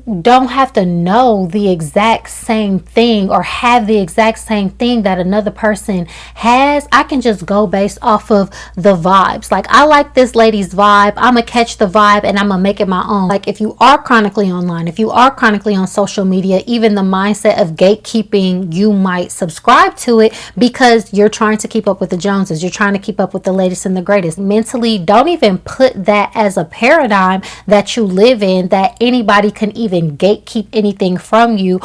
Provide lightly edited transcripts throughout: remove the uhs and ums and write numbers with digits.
don't have to know the exact same thing or have the exact same thing that another person has. I can just go based off of the vibes. Like, I like this lady's vibe, I'm gonna catch the vibe and I'm gonna make it my own. Like, if you are chronically online, if you are chronically on social media, even the mindset of gatekeeping, you might subscribe to it because you're trying to keep up with the Joneses, you're trying to keep up with the latest and the greatest. Mentally, don't even put that as a paradigm that you live in, that anybody can even gatekeep anything from you.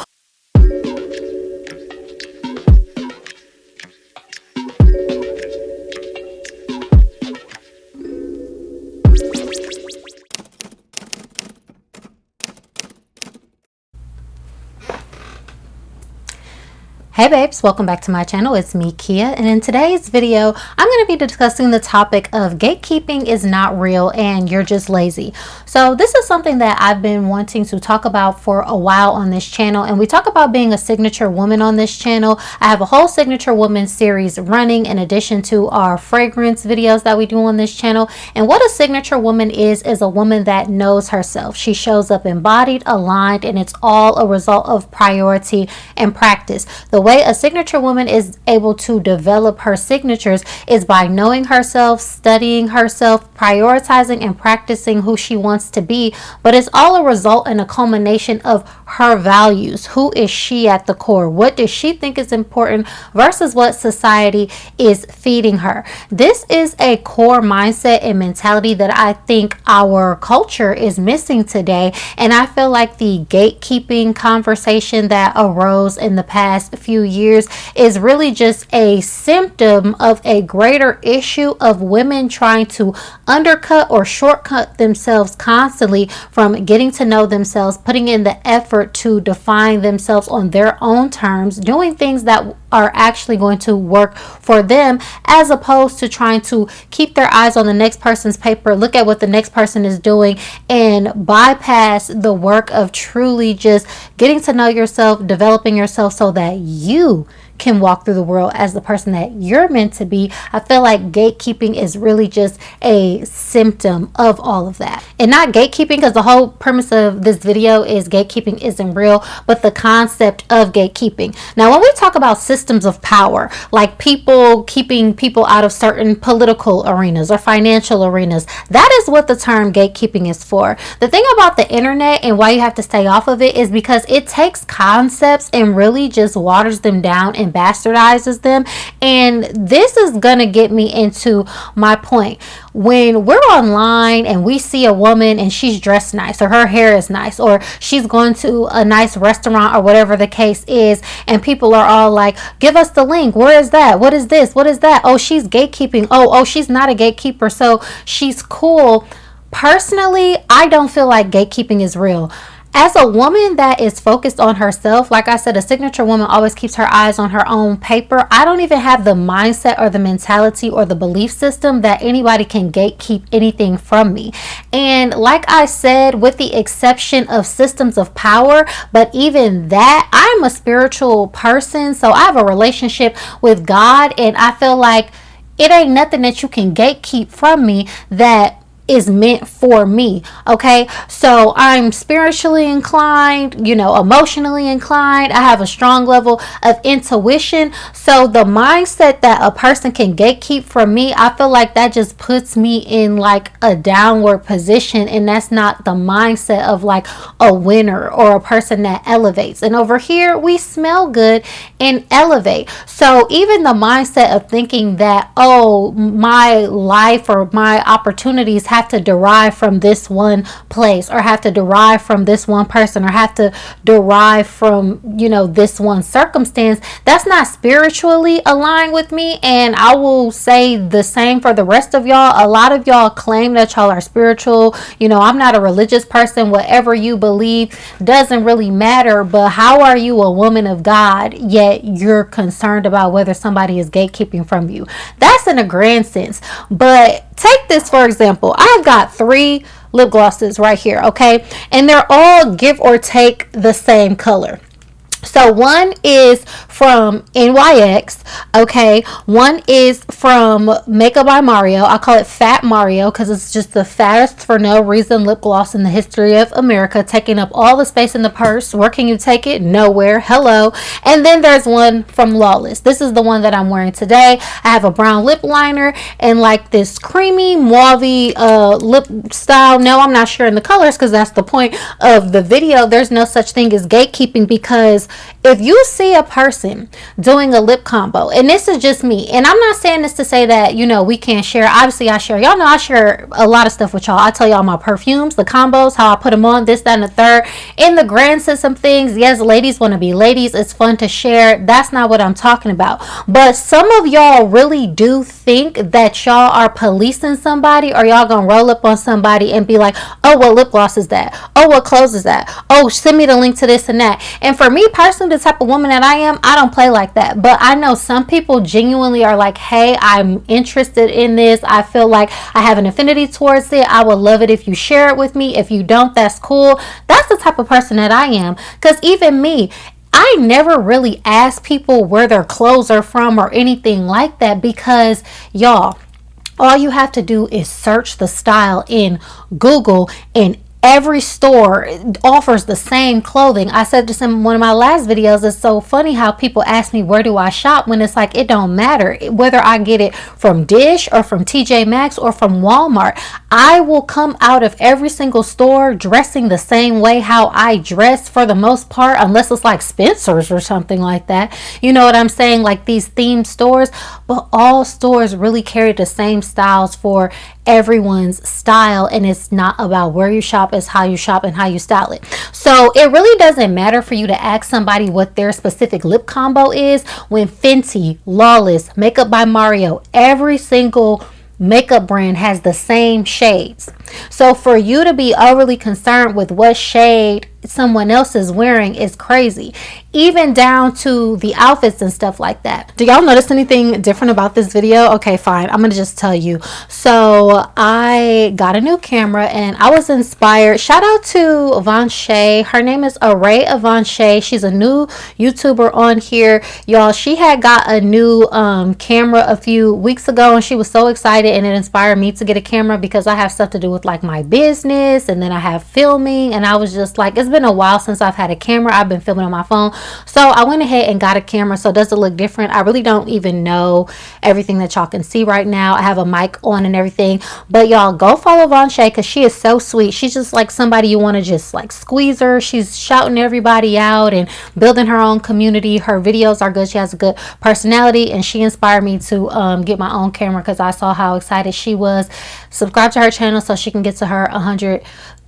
Hey babes, welcome back to my channel. It's me, Kiya, and in today's video I'm going to be discussing the topic of gatekeeping is not real and you're just lazy. So this is something that I've been wanting to talk about for a while on this channel, and we talk about being a signature woman on this channel. I have a whole signature woman series running in addition to our fragrance videos that we do on this channel. And what a signature woman is a woman that knows herself. She shows up embodied, aligned, and it's all a result of priority and practice. The way a signature woman is able to develop her signatures is by knowing herself, studying herself, prioritizing and practicing who she wants to be. But it's all a result and a culmination of her values. Who is she at the core? What does she think is important versus what society is feeding her? This is a core mindset and mentality that I think our culture is missing today. And I feel like the gatekeeping conversation that arose in the past few years is really just a symptom of a greater issue of women trying to undercut or shortcut themselves constantly from getting to know themselves, putting in the effort to define themselves on their own terms, doing things that are actually going to work for them, as opposed to trying to keep their eyes on the next person's paper, look at what the next person is doing, and bypass the work of truly just getting to know yourself, developing yourself so that you can walk through the world as the person that you're meant to be. I feel like gatekeeping is really just a symptom of all of that. And not gatekeeping, because the whole premise of this video is gatekeeping isn't real, but the concept of gatekeeping. Now, when we talk about systems of power, like people keeping people out of certain political arenas or financial arenas, that is what the term gatekeeping is for. The thing about the internet and why you have to stay off of it is because it takes concepts and really just waters them down and bastardizes them. And this is gonna get me into my point. When we're online and we see a woman and she's dressed nice, or her hair is nice, or she's going to a nice restaurant or whatever the case is, and people are all like, give us the link, where is that, what is this, what is that, oh, she's gatekeeping, oh, she's not a gatekeeper, so she's cool. Personally, I don't feel like gatekeeping is real. As a woman that is focused on herself, like I said, a signature woman always keeps her eyes on her own paper. I don't even have the mindset or the mentality or the belief system that anybody can gatekeep anything from me. And like I said, with the exception of systems of power, but even that, I'm a spiritual person, so I have a relationship with God, and I feel like it ain't nothing that you can gatekeep from me that is meant for me. Okay, so I'm spiritually inclined, emotionally inclined. I have a strong level of intuition. So the mindset that a person can gatekeep from me, I feel like that just puts me in like a downward position, and that's not the mindset of like a winner or a person that elevates. And over here we smell good and elevate. So even the mindset of thinking that, oh, my life or my opportunities have to derive from this one place, or have to derive from this one person, or have to derive from this one circumstance, that's not spiritually aligned with me. And I will say the same for the rest of y'all. A lot of y'all claim that y'all are spiritual. I'm not a religious person. Whatever you believe doesn't really matter, but how are you a woman of God yet you're concerned about whether somebody is gatekeeping from you? That's in a grand sense. But take this for example. I've got 3 lip glosses right here, okay? And they're all give or take the same color. So one is from NYX, okay? One is from Makeup by Mario. I call it Fat Mario because it's just the fattest for no reason lip gloss in the history of America, taking up all the space in the purse. Where can you take it? Nowhere. Hello. And then there's one from Lawless. This is the one that I'm wearing today. I have a brown lip liner and like this creamy mauve lip style. No, I'm not sharing the colors because that's the point of the video. There's no such thing as gatekeeping, because if you see a person doing a lip combo, and this is just me, and I'm not saying this to say that, you know, we can't share. Obviously I share. Y'all know I share a lot of stuff with y'all. I tell y'all my perfumes, the combos, how I put them on, this, that, and the third. In the grand system of things, yes, ladies want to be ladies. It's fun to share. That's not what I'm talking about. But some of y'all really do think that y'all are policing somebody, or y'all gonna roll up on somebody and be like, oh, what lip gloss is that? Oh, what clothes is that? Oh, send me the link to this and that. And for me personally, the type of woman that I am, I don't play like that. But I know some people genuinely are like, hey, I'm interested in this. I feel like I have an affinity towards it. I would love it if you share it with me. If you don't, that's cool. That's the type of person that I am. Because even me, I never really ask people where their clothes are from or anything like that, because y'all, all you have to do is search the style in Google, and every store offers the same clothing. I said this in one of my last videos. It's so funny how people ask me where do I shop, when it's like, it don't matter whether I get it from Dish or from TJ Maxx or from Walmart. I will come out of every single store dressing the same way how I dress for the most part, unless it's like Spencer's or something like that. You know what I'm saying? Like these themed stores. But all stores really carry the same styles for everyone's style, and it's not about where you shop, it's how you shop and how you style it. So it really doesn't matter for you to ask somebody what their specific lip combo is when Fenty, Lawless, Makeup by Mario, every single makeup brand has the same shades. So for you to be overly concerned with what shade someone else is wearing is crazy, even down to the outfits and stuff like that. Do y'all notice anything different about this video? Okay, fine, I'm gonna just tell you. So I got a new camera and I was inspired. Shout out to Von Shay. Her name is Array of Von Shay. She's a new YouTuber on here, y'all. She had got a new camera a few weeks ago, and she was so excited, and it inspired me to get a camera because I have stuff to do with like my business, and then I have filming, and I was just like, it's been a while since I've had a camera. I've been filming on my phone, so I went ahead and got a camera. So does it look different? I really don't even know everything that y'all can see right now. I have a mic on and everything, but y'all go follow Von Shay because she is so sweet. She's just like somebody you want to just like squeeze her. She's shouting everybody out and building her own community. Her videos are good. She has a good personality, and she inspired me to get my own camera because I saw how excited she was. Subscribe to her channel so she can get to her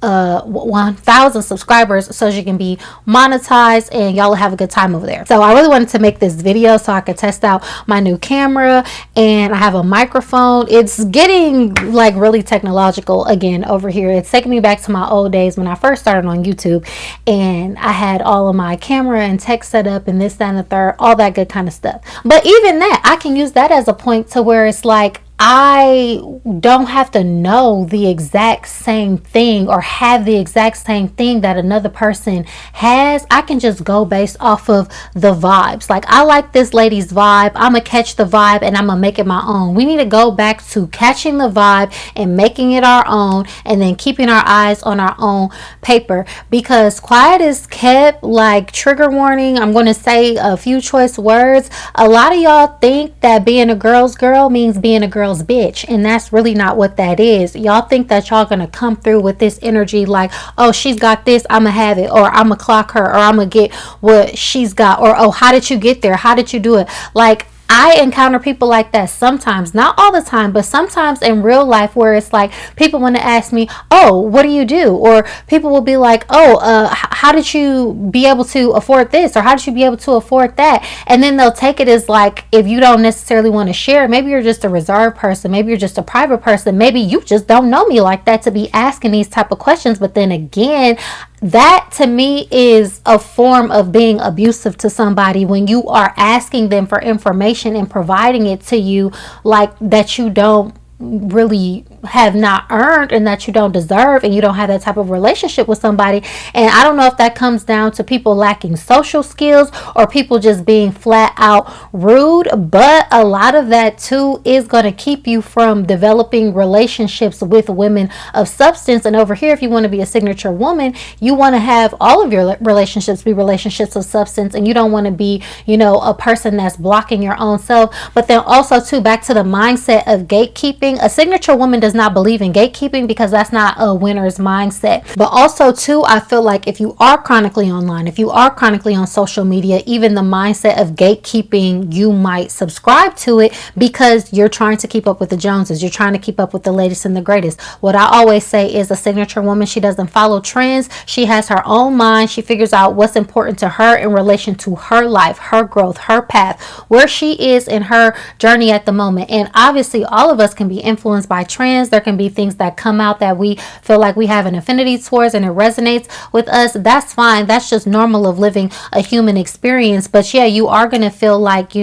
1,000 subscribers so she can be monetized, and y'all will have a good time over there. So I really wanted to make this video so I could test out my new camera, and I have a microphone. It's getting like really technological again over here. It's taking me back to my old days when I first started on YouTube, and I had all of my camera and tech set up and this, that, and the third, all that good kind of stuff. But even that, I can use that as a point to where it's like, I don't have to know the exact same thing or have the exact same thing that another person has. I can just go based off of the vibes. Like, I like this lady's vibe. I'm gonna catch the vibe and I'm gonna make it my own. We need to go back to catching the vibe and making it our own, and then keeping our eyes on our own paper, because quiet is kept. Like, trigger warning, I'm gonna say a few choice words. A lot of y'all think that being a girl's girl means being a girl's bitch, and that's really not what that is. Y'all think that y'all gonna come through with this energy like, oh, she's got this, I'ma have it, or I'ma clock her, or I'ma get what she's got, or oh, how did you get there, how did you do it? Like, I encounter people like that sometimes, not all the time, but sometimes in real life, where it's like people want to ask me, oh, what do you do? Or people will be like, oh, how did you be able to afford this? Or how did you be able to afford that? And then they'll take it as like, if you don't necessarily want to share, maybe you're just a reserved person, maybe you're just a private person, maybe you just don't know me like that to be asking these type of questions. But then again, that to me is a form of being abusive to somebody, when you are asking them for information and providing it to you like that you don't really have not earned and that you don't deserve, and you don't have that type of relationship with somebody. And I don't know if that comes down to people lacking social skills or people just being flat out rude, but a lot of that too is going to keep you from developing relationships with women of substance. And over here, if you want to be a signature woman, you want to have all of your relationships be relationships of substance, and you don't want to be, a person that's blocking your own self. But then also too, back to the mindset of gatekeeping, a signature woman does not believe in gatekeeping because that's not a winner's mindset. But also too, I feel like if you are chronically online, if you are chronically on social media, even the mindset of gatekeeping, you might subscribe to it because you're trying to keep up with the Joneses. You're trying to keep up with the latest and the greatest. What I always say is a signature woman, she doesn't follow trends. She has her own mind. She figures out what's important to her in relation to her life, her growth, her path, where she is in her journey at the moment. And obviously all of us can be influenced by trends. There can be things that come out that we feel like we have an affinity towards and it resonates with us. That's fine. That's just normal of living a human experience. But yeah, you are going to feel like,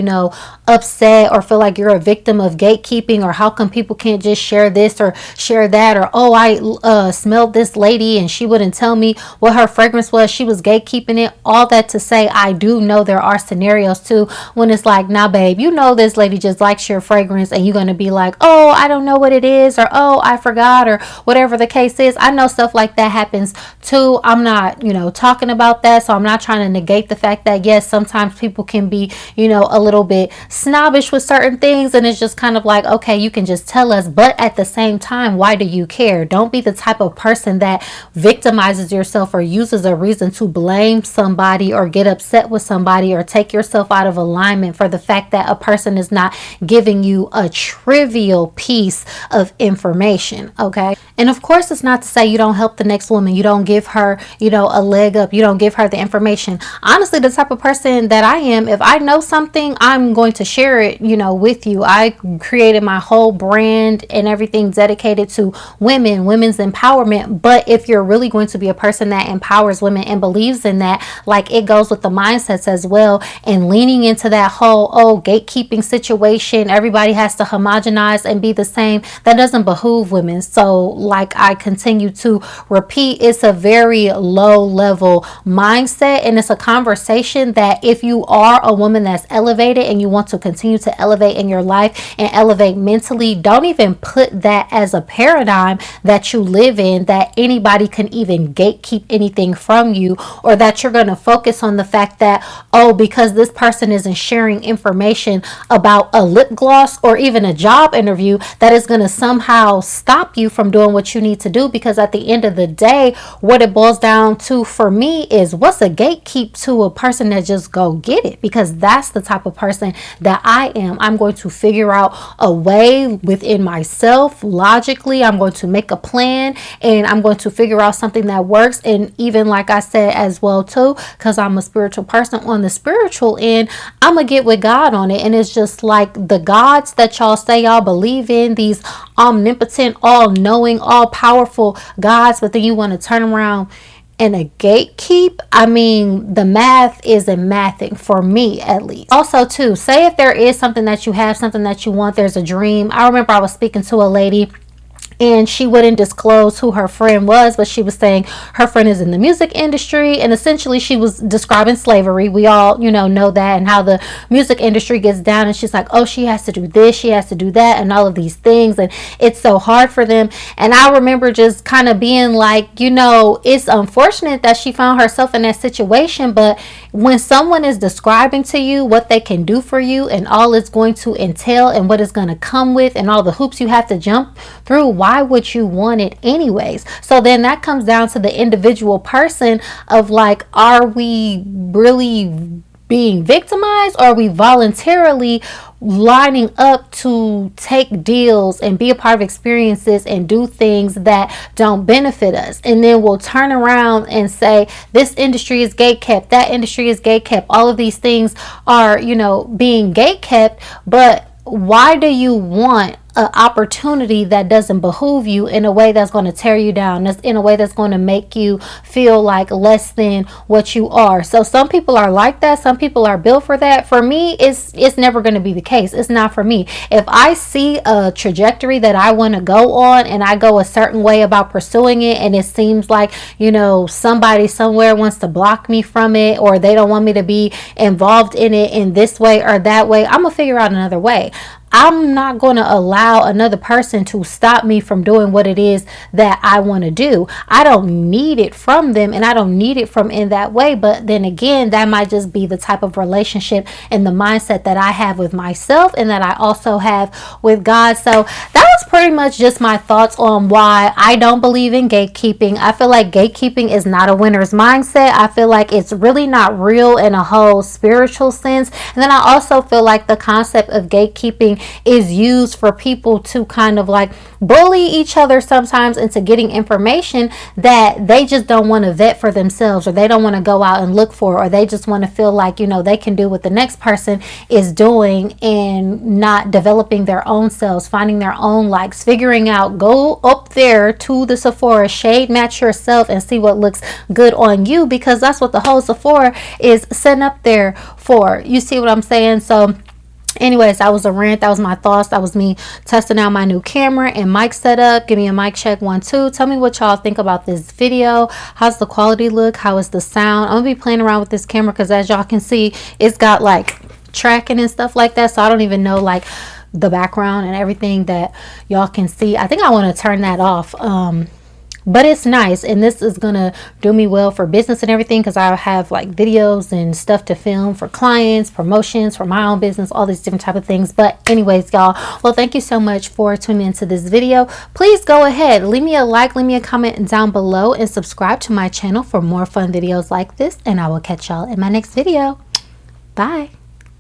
upset or feel like you're a victim of gatekeeping, or how come people can't just share this or share that, or oh, I smelled this lady and she wouldn't tell me what her fragrance was, she was gatekeeping it. All that to say, I do know there are scenarios too when it's like, nah babe, this lady just likes your fragrance, and you're going to be like, oh, I don't know what it is, or oh, I forgot, or whatever the case is. I know stuff like that happens too. I'm not talking about that, so I'm not trying to negate the fact that yes, sometimes people can be a little bit snobbish with certain things, and it's just kind of like, okay, you can just tell us, but at the same time, why do you care? Don't be the type of person that victimizes yourself or uses a reason to blame somebody or get upset with somebody or take yourself out of alignment for the fact that a person is not giving you a trivial piece of information. Okay, and of course it's not to say you don't help the next woman, you don't give her a leg up, you don't give her the information. Honestly, the type of person that I am, if I know something, I'm going to share it with you. I created my whole brand and everything dedicated to women's empowerment. But if you're really going to be a person that empowers women and believes in that, like, it goes with the mindsets as well, and leaning into that whole gatekeeping situation, everybody has to homogenize and be the same, that doesn't behoove women. So like I continue to repeat, it's a very low level mindset, and it's a conversation that if you are a woman that's elevated and you want to continue to elevate in your life and elevate mentally, don't even put that as a paradigm that you live in, that anybody can even gatekeep anything from you, or that you're going to focus on the fact that, oh, because this person isn't sharing information about a lip gloss or even a job interview, that is going to somehow stop you from doing what you need to do. Because at the end of the day, what it boils down to for me is, what's a gatekeep to a person that just go get it? Because that's the type of person that I am. I'm going to figure out a way within myself logically. I'm going to make a plan, and I'm going to figure out something that works. And even like I said as well too, because I'm a spiritual person, on the spiritual end, I'm gonna get with God on it. And it's just like the gods that y'all say y'all believe in, these omnipotent, all-knowing, all-powerful gods, but then you want to turn around and a gatekeep. I mean, the math isn't mathing for me, at least. Also too, say if there is something that you have, something that you want, there's a dream. I remember I was speaking to a lady, and she wouldn't disclose who her friend was, but she was saying her friend is in the music industry, and essentially she was describing slavery. We all know that, and how the music industry gets down, and she's like, oh, she has to do this, she has to do that, and all of these things, and it's so hard for them. And I remember just kind of being like, it's unfortunate that she found herself in that situation, but when someone is describing to you what they can do for you and all it's going to entail and what it's going to come with and all the hoops you have to jump through, why would you want it anyways? So then that comes down to the individual person of like, are we really being victimized, or are we voluntarily lining up to take deals and be a part of experiences and do things that don't benefit us? And then we'll turn around and say, this industry is gatekept, that industry is gatekept, all of these things are being gatekept. But why do you want an opportunity that doesn't behoove you in a way that's going to tear you down, that's in a way that's going to make you feel like less than what you are. So some people are like that, some people are built for that. For me, it's never going to be the case. It's not for me. If I see a trajectory that I want to go on and I go a certain way about pursuing it, and it seems like, you know, somebody somewhere wants to block me from it, or they don't want me to be involved in it in this way or that way, I'm gonna figure out another way. I'm not going to allow another person to stop me from doing what it is that I want to do. I don't need it from them, and I don't need it from in that way. But then again, that might just be the type of relationship and the mindset that I have with myself, and that I also have with God. So that was pretty much just my thoughts on why I don't believe in gatekeeping. I feel like gatekeeping is not a winner's mindset. I feel like it's really not real in a whole spiritual sense. And then I also feel like the concept of gatekeeping is used for people to kind of like bully each other sometimes into getting information that they just don't want to vet for themselves, or they don't want to go out and look for, or they just want to feel like, you know, they can do what the next person is doing and not developing their own selves, finding their own likes, figuring out, go up there to the Sephora, shade match yourself and see what looks good on you, because that's what the whole Sephora is setting up there for. You see what I'm saying? So anyways, that was a rant. That was my thoughts. That was me testing out my new camera and mic setup. Give me a mic check 1 2. Tell me what y'all think about this video. How's the quality look? How is the sound? I'm gonna be playing around with this camera because, as y'all can see, it's got like tracking and stuff like that, so I don't even know like the background and everything that y'all can see. I think I want to turn that off. But it's nice, and this is gonna do me well for business and everything, because I have like videos and stuff to film for clients, promotions for my own business, all these different type of things. But anyways, y'all, well, thank you so much for tuning into this video. Please go ahead, leave me a like, leave me a comment down below, and subscribe to my channel for more fun videos like this, and I will catch y'all in my next video. Bye.